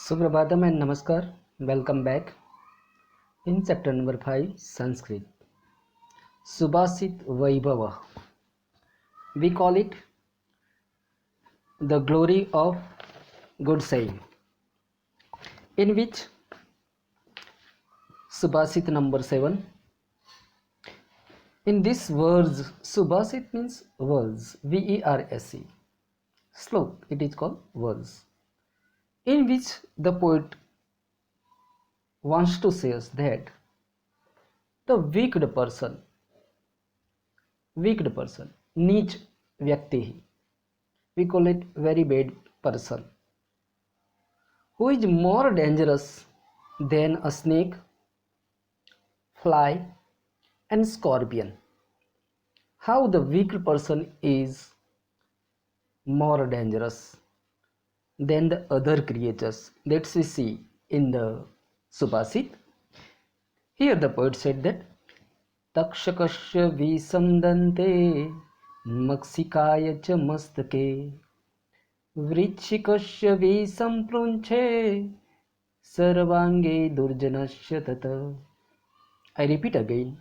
Suprabhatam and नमस्कार. Welcome back. In chapter number 5 Sanskrit, Subhasit Vaibhava, we call it the glory of good saying, in which Subhasit number 7. In this words, Subhasit means words, V-E-R-S-E. Slok, it is called words, in which the poet wants to say us that the wicked person, नीच व्यक्ति, we call it very bad person, who is more dangerous than a snake, fly and scorpion. How the wicked person is more dangerous than the other creatures, that we see in the Subhasit. Here the poet said that तक्षकस्य विषं दन्ते मक्षिकाय च मस्तके वृश्चिकस्य विषं पृच्छे सर्वांगे दुर्जनस्य तत. I repeat again.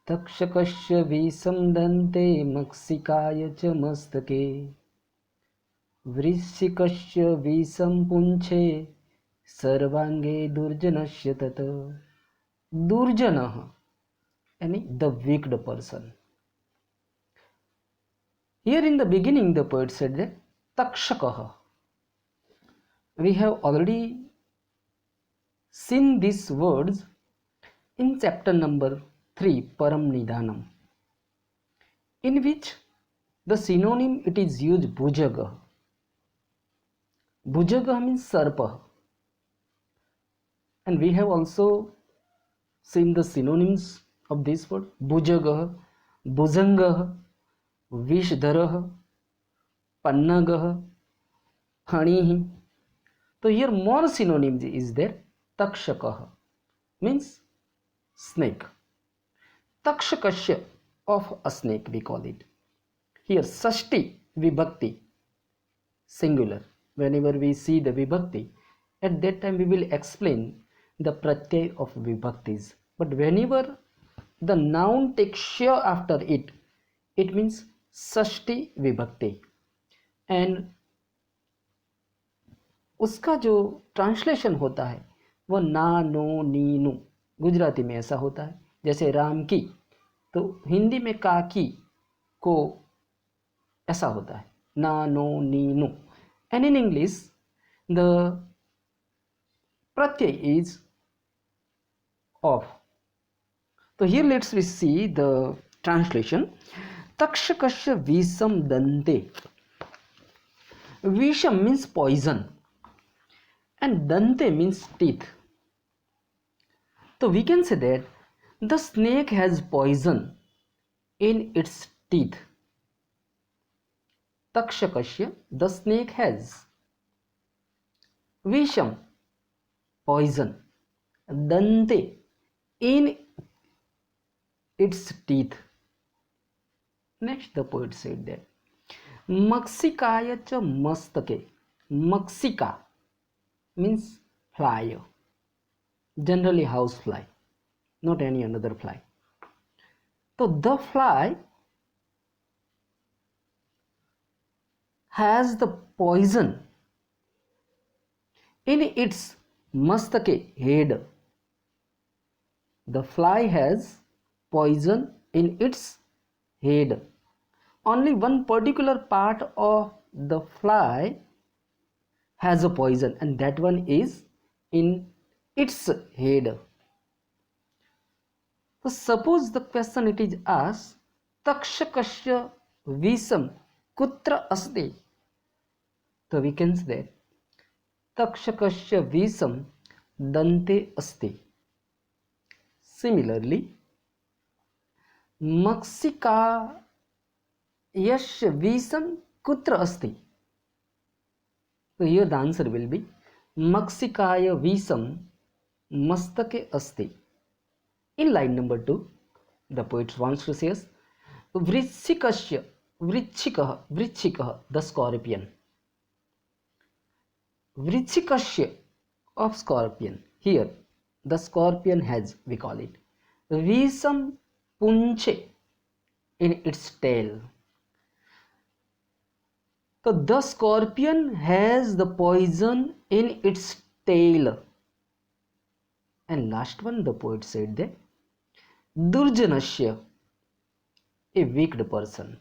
तक्षकस्य विषं दन्ते मक्षिकाय च मस्तके वृश्चिकस्य विषं पुञ्छे सर्वांगे दुर्जनस्य तत. Durjanah, yani the wicked person. Here in the beginning the poet said that Takshakah. We have already seen these words in chapter number 3 Param Nidhanam, in which the synonym it is used Bhujaga. Bhujaga means Sarpa, and we have also seen the synonyms of this word: Bhujagah, Bhujangah, Vishdharah, Pannagah, Hanihi. So here more synonyms is there. Takshakah means snake. Takshakasya, of a snake we call it. Here Sashti Vibhakti, singular. Whenever we see the Vibhakti, at that time we will explain the pratyay of vibhaktis. But whenever the noun takes sha after it, it means sashti vibhakti. And उसका जो translation होता है वो ना no नी नु, गुजराती में ऐसा होता है. जैसे राम की, तो हिंदी में काकी को ऐसा होता है ना नो नी नु. And in English the pratyay is of. So here let's we see the translation. Takshakasya visham dante. Visham means poison and dante means teeth. So we can say that the snake has poison in its teeth. Takshakasya, the snake has visham, poison, dante, in its teeth. Next the poet said that Maksikaya cha mastake. Maksika means fly, generally house fly, not any another fly. So the fly has the poison in its mastake, head. The fly has poison in its head. Only one particular part of the fly has a poison, and that one is in its head. So suppose the question it is asked, Takshakasya visham kutra asti. So we can say Takshakasya visham dante asti. Similarly, Maksika yash visham kutra asti. So here the answer will be Maksikaya visham mastake asti. In line number 2, the poet wants to say us Vrishikasya, Vrichikah, the scorpion. Vrichikasya of scorpion. Here the scorpion has, we call it, Visam punche in its tail. So the scorpion has the poison in its tail. And last one, the poet said that Durjanasya, a wicked person.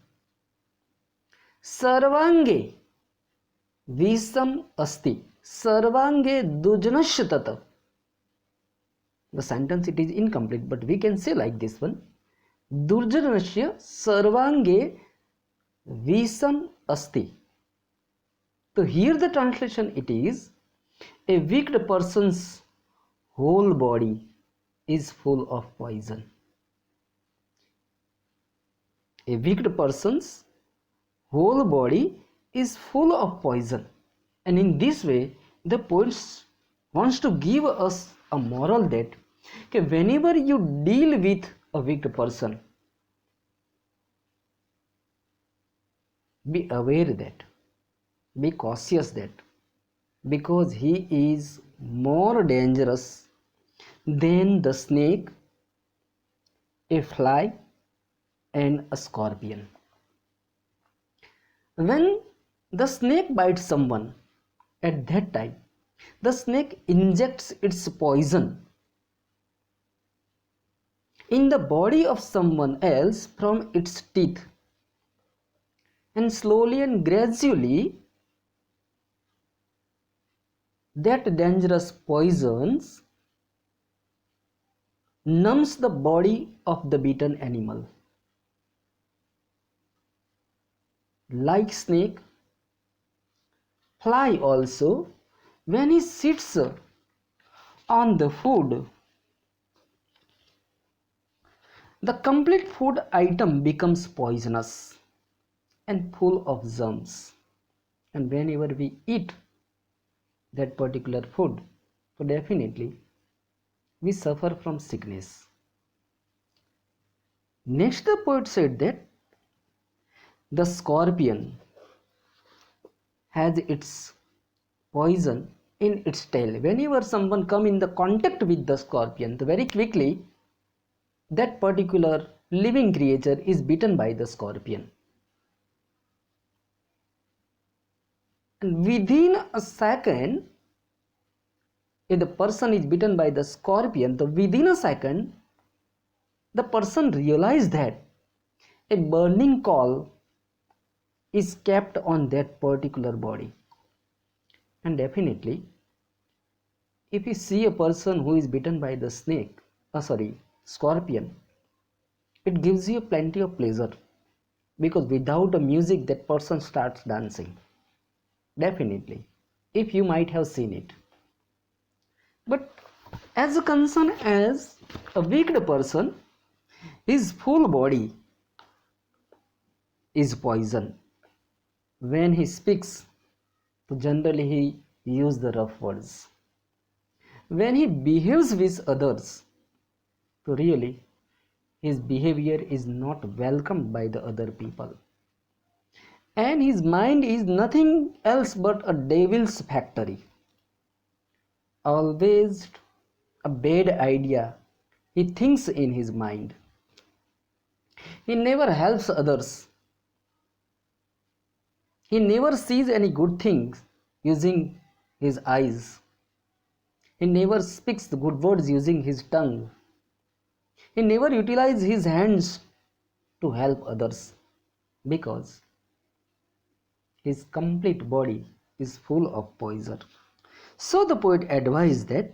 Sarvange Visam asti. Sarvange Durjanasya tata. The sentence it is incomplete, but we can say like this one. Durjanasya Sarvange Visam asti. So here the translation it is, a wicked person's whole body is full of poison. A wicked person's whole body is full of poison. And in this way, the poet wants to give us a moral that whenever you deal with a wicked person, be aware that, be cautious that, because he is more dangerous than the snake, a fly, and a scorpion. When the snake bites someone, at that time, the snake injects its poison in the body of someone else from its teeth, and slowly and gradually that dangerous poisons numbs the body of the bitten animal. Like snake, fly also, when he sits on the food, the complete food item becomes poisonous and full of germs. And whenever we eat that particular food, so definitely we suffer from sickness. Next, the poet said that the scorpion has its poison in its tail. Whenever someone come in the contact with the scorpion, very quickly that particular living creature is bitten by the scorpion. And within a second, if the person is bitten by the scorpion, within a second, the person realizes that a burning coal is kept on that particular body. And definitely, if you see a person who is bitten by the scorpion, it gives you plenty of pleasure, because without the music that person starts dancing. Definitely, if you might have seen it. But as a concern as a wicked person, his full body is poison. When he speaks, generally he uses the rough words. When he behaves with others, so really his behavior is not welcomed by the other people. And his mind is nothing else but a devil's factory. Always a bad idea he thinks in his mind. He never helps others. He never sees any good things using his eyes. He never speaks the good words using his tongue. He never utilizes his hands to help others, because his complete body is full of poison. So the poet advised that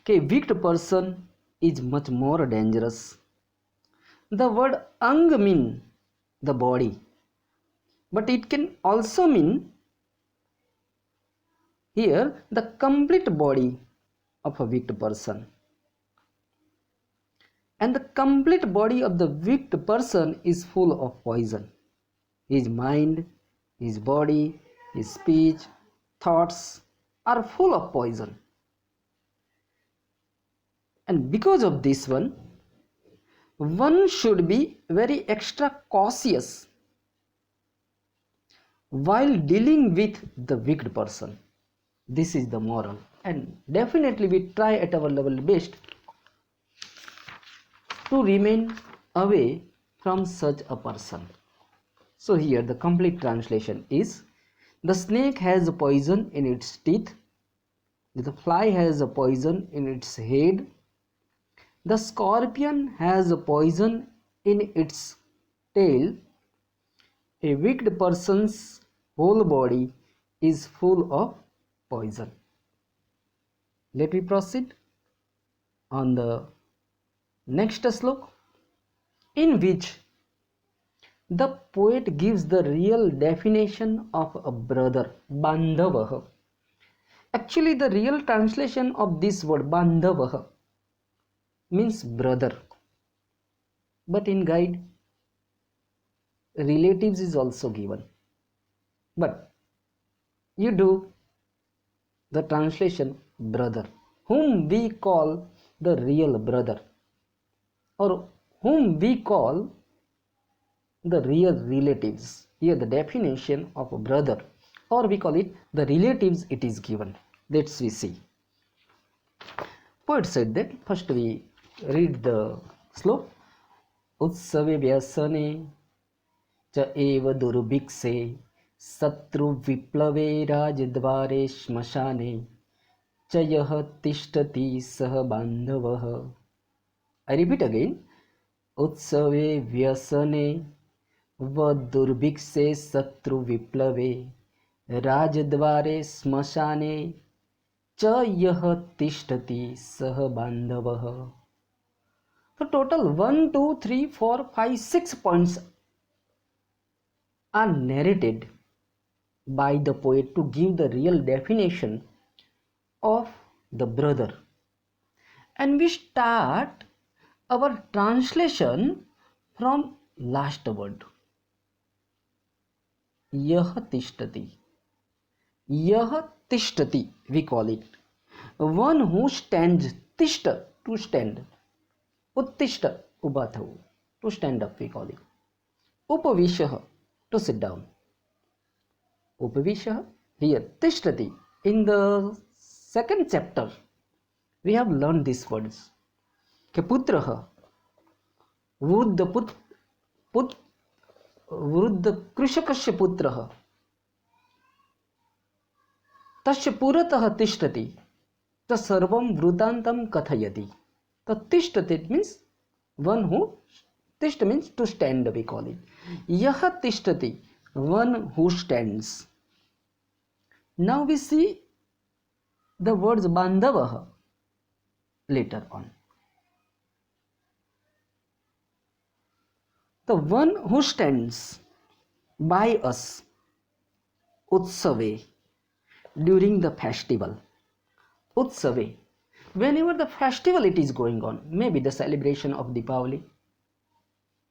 a wicked person is much more dangerous. The word ang means the body, but it can also mean here the complete body of a wicked person. And the complete body of the wicked person is full of poison. His mind, his body, his speech, thoughts are full of poison. And because of this one should be very extra cautious while dealing with the wicked person. This is the moral, and definitely we try at our level best to remain away from such a person. So here the complete translation is: the snake has a poison in its teeth, the fly has a poison in its head, the scorpion has a poison in its tail, a wicked person's whole body is full of poison. Let me proceed on the next slok, in which the poet gives the real definition of a brother, bandhavah. Actually, the real translation of this word bandhavah means brother, but in guide, relatives is also given. But you do the translation brother, whom we call the real brother, or whom we call the real relatives. Here the definition of a brother, or we call it the relatives, it is given. Let's we see. Poet said that first we read the slok. Utsave vyasane च एव दुर्भिक्षे शत्रु विप्लवे राजद्वारे श्मशाने च यः तिष्ठति सः बान्धवः. I repeat again. उत्सवे व्यसने व दुर्भिक्षे शत्रु विप्लवे राजद्वारे श्मशाने च यः तिष्ठति सः बान्धवः. So total 1, 2, 3, 4, 5, 6 points are narrated by the poet to give the real definition of the brother. And we start our translation from last word. Yah tishtati. Yah tishtati, we call it. One who stands, tishta, to stand. Uttishta, ubhatau, to stand up, we call it. Upavishah, to sit down. Upavishah, here, tishtati. In the second chapter, we have learned these words. Keputraha, Vruddha Krishakasya putraha, tasya puratah tishtati, tasarvam vrutantam kathayati. The tishtati means one who, tisht means to stand, we call it. Yaha tishtati, one who stands. Now we see the words bandhavaha later on. The one who stands by us, Utsave, during the festival. Utsave, whenever the festival it is going on, maybe the celebration of Deepavali,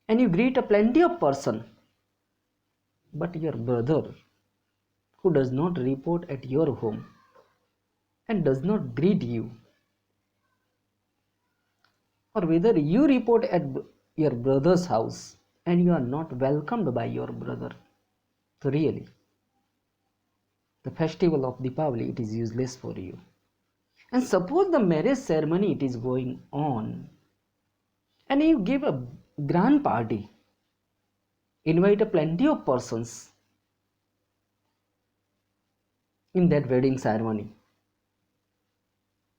and you greet a plenty of person, but your brother who does not report at your home and does not greet you, or whether you report at your brother's house and you are not welcomed by your brother, so really the festival of Deepavali it is useless for you. And suppose the marriage ceremony it is going on and you give a grand party, invite a plenty of persons in that wedding ceremony,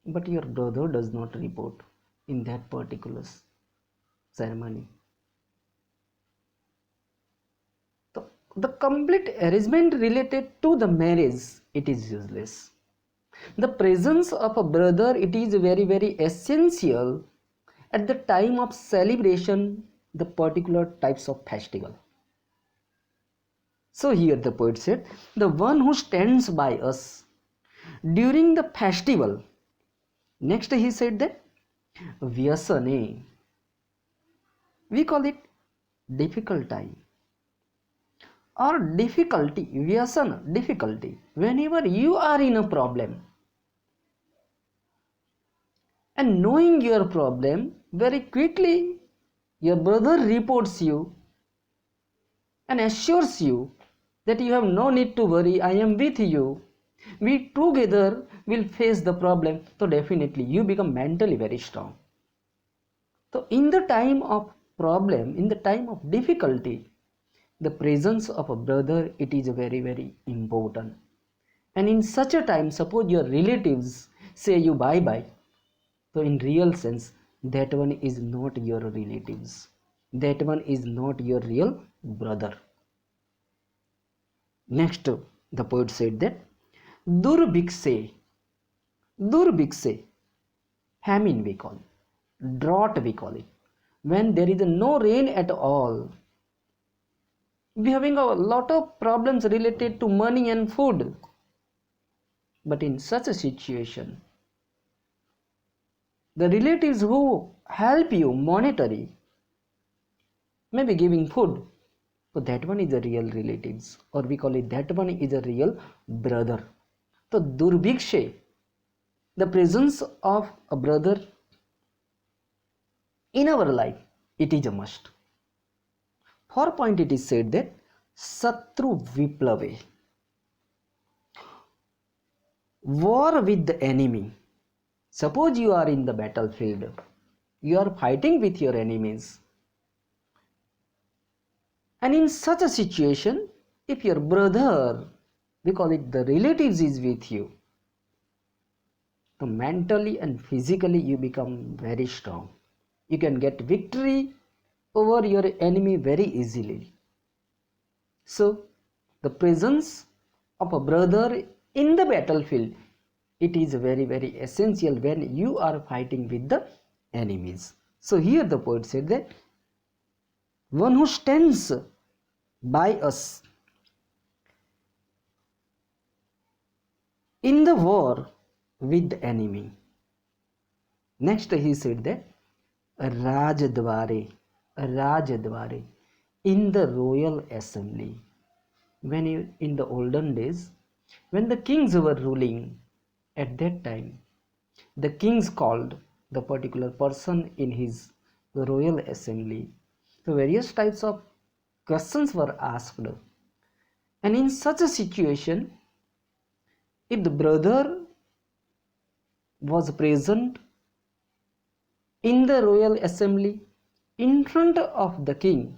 but your brother does not report in that particular ceremony, the complete arrangement related to the marriage it is useless. The presence of a brother it is very essential at the time of celebration, the particular types of festival. So here the poet said, the one who stands by us during the festival. Next he said that vyasane, we call it difficult time or difficulty. Vyasana, difficulty. Whenever you are in a problem and knowing your problem, very quickly your brother reports you and assures you that you have no need to worry, I am with you. We together will face the problem. So definitely you become mentally very strong. So in the time of problem, in the time of difficulty, the presence of a brother, it is very very important. And in such a time, suppose your relatives say you bye bye, so in real sense that one is not your relatives, that one is not your real brother. Next, the poet said that Durbhikse, Durbhikse, famine we call it, drought we call it. When there is no rain at all, we having a lot of problems related to money and food. But in such a situation, the relatives who help you monetary, maybe giving food, so that one is a real relatives, or we call it that one is a real brother. So Durbhikshe, the presence of a brother in our life, it is a must. For point it is said that Satru Viplave, war with the enemy. Suppose you are in the battlefield, you are fighting with your enemies, and in such a situation, if your brother, we call it the relatives, is with you, so mentally and physically you become very strong. You can get victory over your enemy very easily. So the presence of a brother in the battlefield, it is very very essential when you are fighting with the enemies. So here the poet said that one who stands by us in the war with the enemy. Next he said that Rajdware, Rajdware, in the royal assembly. When you, in the olden days, when the kings were ruling, at that time, the kings called the particular person in his royal assembly. So various types of questions were asked. And in such a situation, if the brother was present in the royal assembly in front of the king,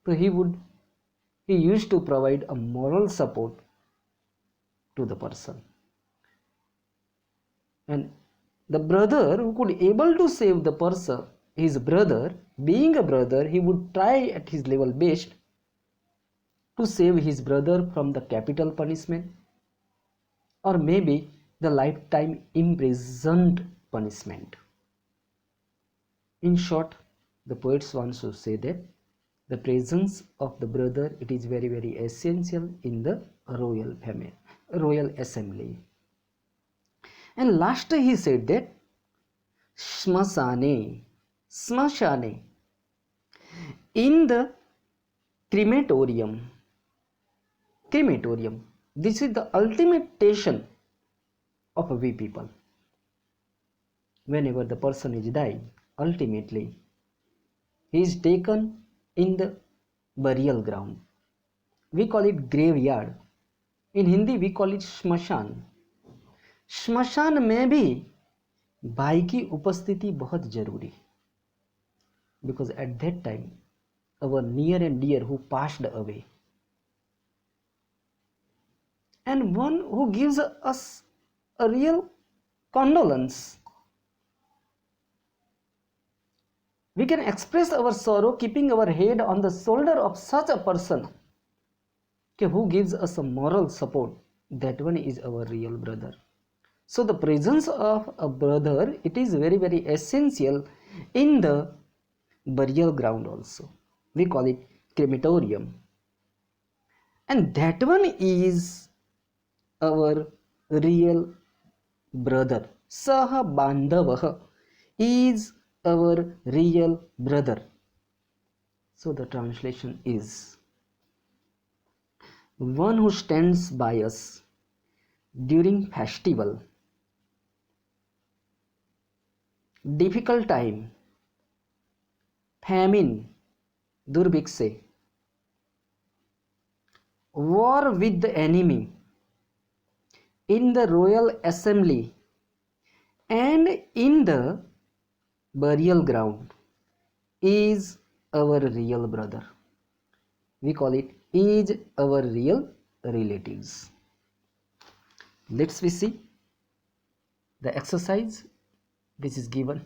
so he used to provide a moral support to the person. And the brother who could able to save the person, his brother, being a brother, he would try at his level best to save his brother from the capital punishment, or maybe the lifetime imprisoned punishment. In short, the poets wants to say that the presence of the brother, it is very very essential in the royal family, royal assembly. And last he said that Shmasane, Smashane, in the crematorium, crematorium, this is the ultimate station of we people. Whenever the person is died, ultimately he is taken in the burial ground. We call it graveyard. In Hindi we call it shmashan. श्मशान में भी भाई की उपस्थिति बहुत जरूरी, because at that time our near and dear who passed away, and one who gives us a real condolence, we can express our sorrow keeping our head on the shoulder of such a person who gives us a moral support. That one is our real brother. So the presence of a brother, it is very very essential in the burial ground also. We call it crematorium, and that one is our real brother. Saha bandhavah is our real brother. So the translation is one who stands by us during festival, difficult time, famine, durbhikse, war with the enemy in the royal assembly and in the burial ground is our real brother. We call it is our real relatives. Let's we see the exercise which is given.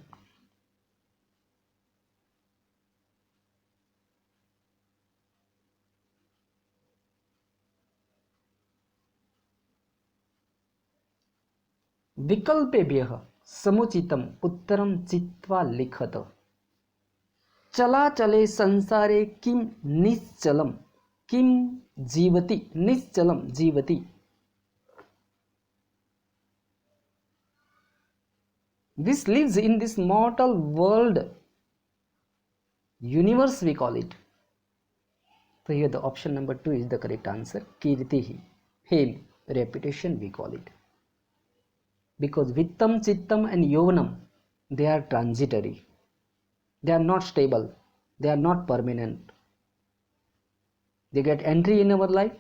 विकल्पेभ्यः समुचितम् उत्तरं चित्वा लिखत। चलाचले संसारे किं निश्चलं किं जीवति निश्चलं जीवति। This lives in this mortal world, universe we call it. So here the option number 2 is the correct answer. Kirtihi, fame, reputation we call it. Because vittam, chittam and yovanam, they are transitory. They are not stable. They are not permanent. They get entry in our life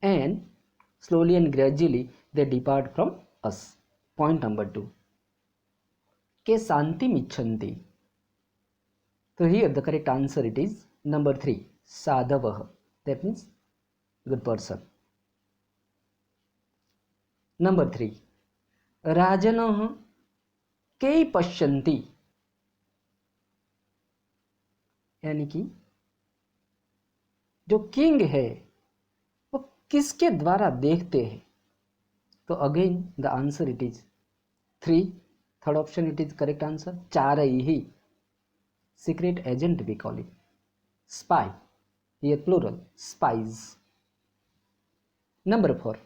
and slowly and gradually they depart from us. Point number 2. Ke santi michanti. So here the correct answer it is number 3. Sadhavah. That means good person. Number 3. Rajanah ke pashyanti. यानी कि जो king है वो किसके द्वारा देखते हैं। तो again the answer it is 3. Third option it is correct answer. चारैहि, secret agent we call it. Spy, ये प्लूरल, स्पाइज. नंबर 4.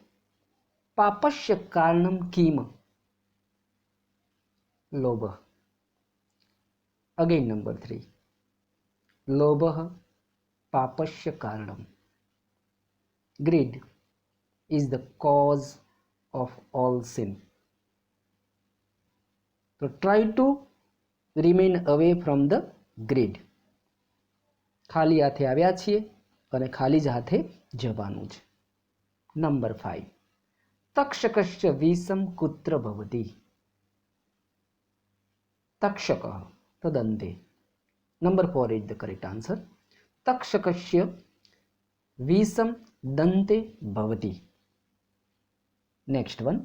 पापस्य कारणम किम. लोभ. Again number 3. लोभः पापस्य कारणम. Greed is the cause of all sin. So try to remain away from the greed. ખાલી હાથે આવ્યા છીએ અને ખાલી જ હાથે જવાનું છે. નંબર 5. તક્ષકસ્ય વિષમ કુત્ર ભવતિ. તક્ષકઃ તદન્તે. Number 4 is the correct answer. तक्षकस्य विषम दंते भवति. Next one.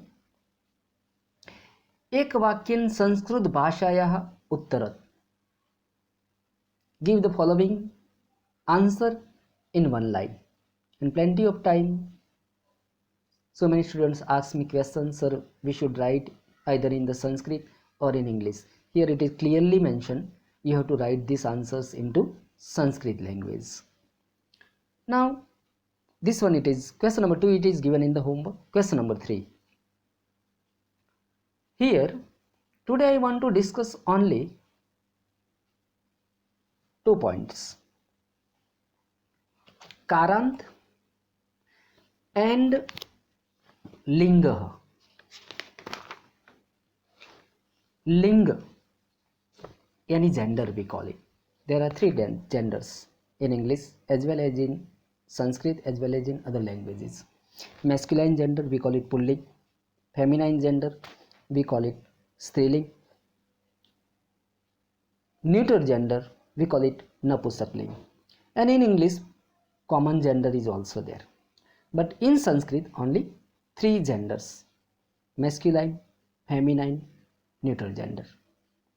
एक वाक्येन संस्कृत भाषायाः उत्तरत्. Give the following answer in one line. In plenty of time, so many students ask me questions, sir, we should write either in the Sanskrit or in English. Here it is clearly mentioned you have to write these answers into Sanskrit language. Now this one it is question number 2, it is given in the homework. Question number 3. Here today I want to discuss only 2 points. Karant and Linga. Linga any gender we call it. There are 3 genders in English as well as in Sanskrit as well as in other languages. Masculine gender we call it Pulling. Feminine gender we call it Striling. Neuter gender we call it Napusakling. And in English common gender is also there. But in Sanskrit only 3 genders: masculine, feminine, neuter gender,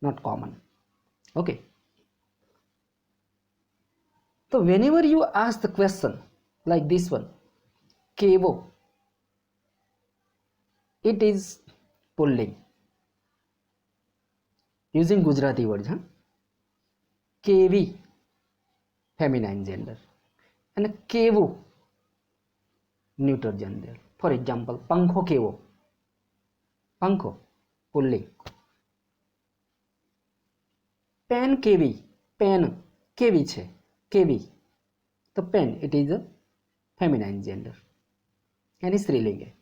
not common. Okay. So whenever you ask the question like this one, kevo, it is pulling using Gujarati words. Kevi, feminine gender, and kevo, neuter gender. For example, pankho kevo, pankho, pulling. Pen केवी, pen केवी छे, केवी तो pen it is a feminine gender यानी स्त्रीलिंग है.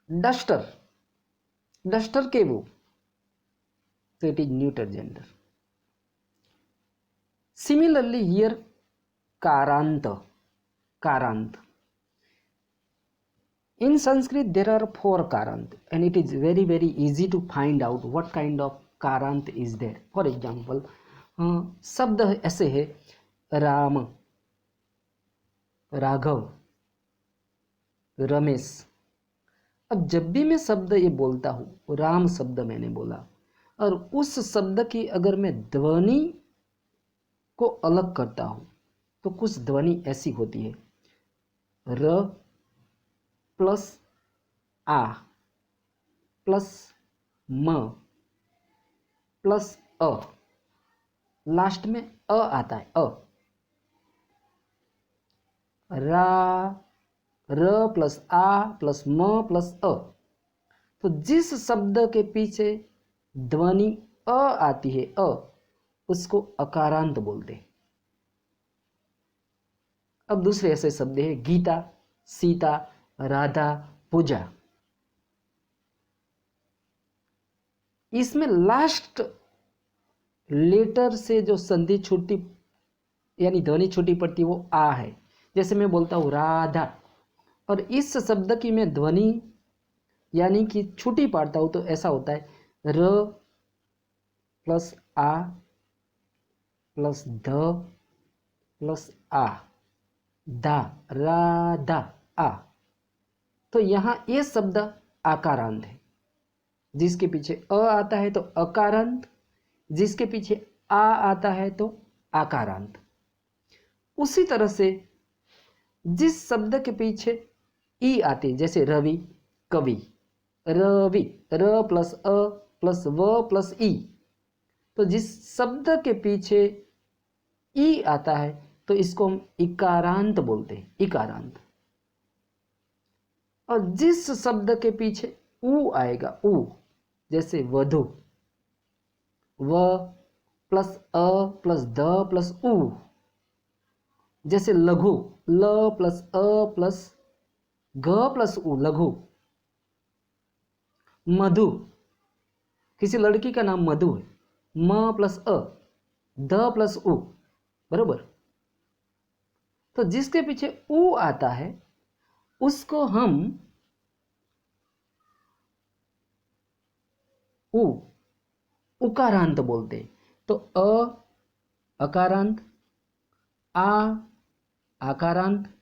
Duster, duster केवू तो it is neuter gender. Similarly here कारांत, कारांत. In Sanskrit there are 4 karant and it is very easy to find out what kind of karant is there. For example, शब्द ऐसे है राम, राघव, रमेश. अब जब भी मैं शब्द ये बोलता हूँ, राम शब्द मैंने बोला, और उस शब्द की अगर मैं ध्वनि को अलग करता हूँ तो कुछ ध्वनि ऐसी होती है, र प्लस आ प्लस म प्लस अ, लास्ट में अ आता है, अ. रा, र प्लस आ प्लस म प्लस अ. तो जिस शब्द के पीछे ध्वनि अ आती है, अ, उसको अकारांत बोलते हैं. अब दूसरे ऐसे शब्द है गीता, सीता, राधा, पूजा. इसमें लास्ट लेटर से जो संधि छूटी यानी ध्वनि छूटी पड़ती है वो आ है. जैसे मैं बोलता हूँ राधा, और इस शब्द की मैं ध्वनि यानी कि छुट्टी पाड़ता हूँ तो ऐसा होता है र प्लस आ प्लस ध प्लस आ, दा, राधा, आ. तो यहाँ ये शब्द आकारांत है. जिसके पीछे अ आता है तो अकारांत, जिसके पीछे आ आता है तो आकारांत. उसी तरह से जिस शब्द के पीछे ई आती है, जैसे रवि, कवि, रवि, र प्लस अ प्लस व प्लस ई, तो जिस शब्द के पीछे ई आता है तो इसको हम इकारांत बोलते हैं, इकारांत. और जिस शब्द के पीछे ऊ आएगा, ऊ, जैसे वधु, व plus a plus the plus ऊ. जैसे लघु, ल प्लस अ प्लस घ प्लस उ, लघु. मधु, किसी लड़की का नाम मधु है, म प्लस अ, द प्लस उ, बरोबर. तो जिसके पीछे उ आता है उसको हम उ, उकारांत बोलते हैं. तो अ अकारांत, आ आकारांत,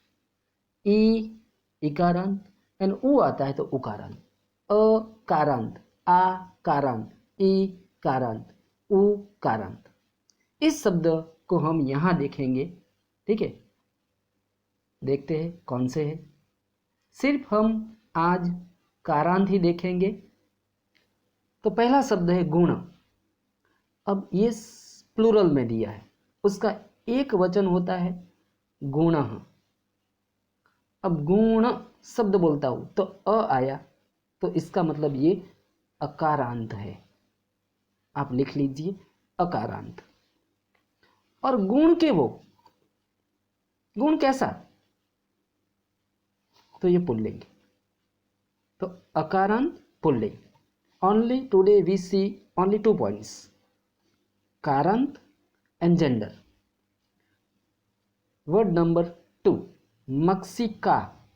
ई इकारांत, एंड उ आता है तो उकारांत. अकारांत, आ कारांत, ई कारांत, उ कारांत. इस शब्द को हम यहाँ देखेंगे. ठीक है, देखते हैं कौन से है. सिर्फ हम आज कारांत ही देखेंगे. तो पहला शब्द है गुण. अब ये प्लूरल में दिया है, उसका एक वचन होता है गुणः. अब गुण शब्द बोलता हूं तो अ आया तो इसका मतलब ये अकारांत है. आप लिख लीजिए अकारांत. और गुण के वो, गुण कैसा, तो ये पुल्लिंग. तो अकारांत पुल्लिंग. Only today we see only 2 points, कारांत एंड जेंडर. वर्ड नंबर 2, मक्सिका.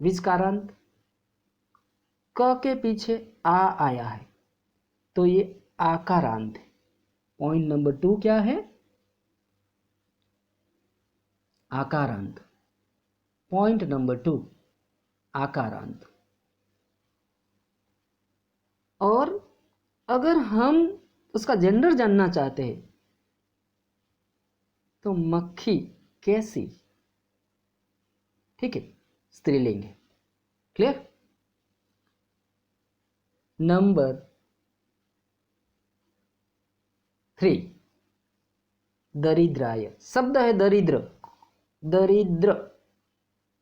विच कारांत, क के पीछे आ आया है तो ये आकारांत है. पॉइंट नंबर 2 क्या है, आकारांत. Point number 2 आकारांत. और अगर हम उसका जेंडर जानना चाहते हैं तो मक्खी, कैसी. ठीक है, स्त्रीलिंग है. क्लियर. नंबर 3, दरिद्राय. शब्द है दरिद्र. दरिद्र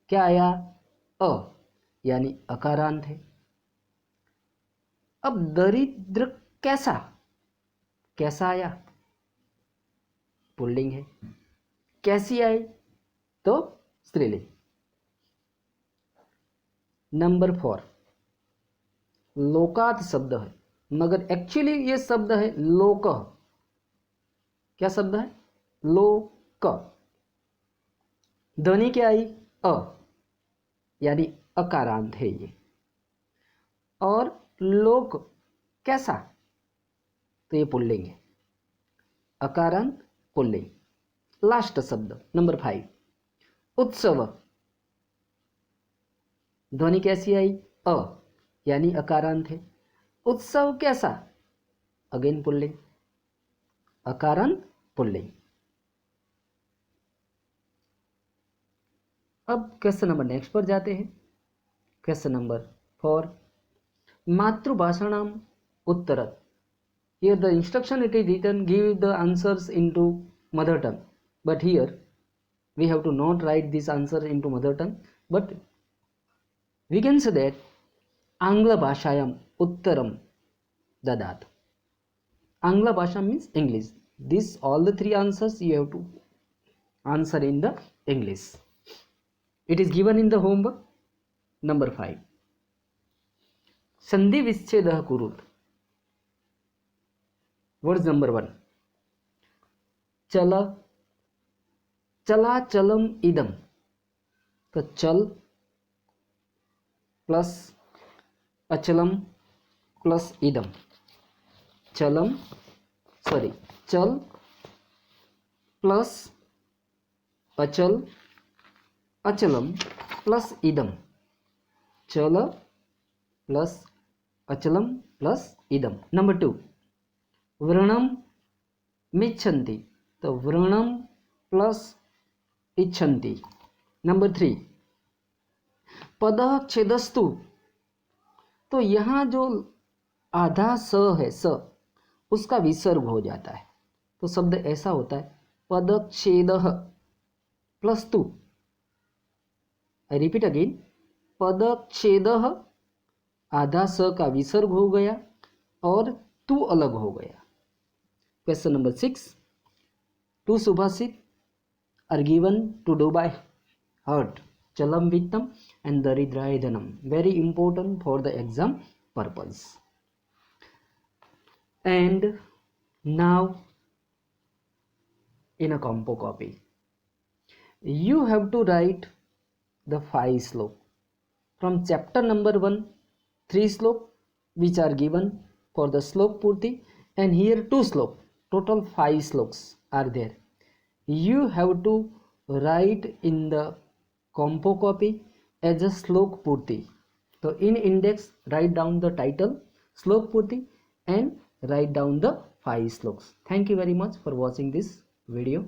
क्या आया, अ, यानी अकारांत है. अब दरिद्र कैसा, कैसा आया, पुल्लिंग है. कैसी आई तो स्त्रीलिंग. नंबर 4, लोकात शब्द है, मगर एक्चुअली ये शब्द है लोक. क्या शब्द है, लोक. ध्वनि क्या आई? अ, यानी अकारांत है ये। और लोक कैसा? तो ये पुल्लिंग है, अकारांत पुल्लिंग। लास्ट शब्द नंबर 5, उत्सव। ध्वनि कैसी आई? अ, यानी अकारांत है। उत्सव कैसा? अगेन पुल्लिंग, अकारांत पुल्लिंग। अब क्वेश्चन नंबर नेक्स्ट पर जाते हैं। क्वेश्चन नंबर 4, मातृभाषाणाम उत्तरत्। Here the instruction it is written, give the answers into mother tongue, but here we have to not write this answer into mother tongue, but we can say that Angla bhashayam uttaram dadat. Angla bhasha means English. This all the three answers you have to answer in the English. It is given in the homework. Number 5, संधि विच्छेदः कुरुत्. Words number 1, चल चलाचलम इदम. तो चल plus अचलम plus इदम. चल plus अचल, अचलम plus इदम. चल प्लस अचलम प्लस इदम. नंबर 2, व्रणम मिच्छन्ति. तो व्रणम प्लस इच्छन्ति. नंबर 3, पदः छेदस्तु. तो यहाँ जो आधा स है, स, उसका विसर्ग हो जाता है. तो शब्द ऐसा होता है, पदच्छेदः प्लस तु. आई रिपीट अगेन, पदच्छेदः, आधा स का विसर्ग हो गया और तू अलग हो गया. क्वेश्चन नंबर 6, टू सुभाषित are given to do by heart. Chalam vittam and daridraya dhanam. Very important for the exam purpose. And now in a compo copy, you have to write the 5 slok from chapter number 1. 3 slok which are given for the slok purti, and here 2 slok. Total 5 sloks are there. You have to write in the compo copy as a slok purti. So in index write down the title slok purti and write down the 5 sloks. Thank you very much for watching this video.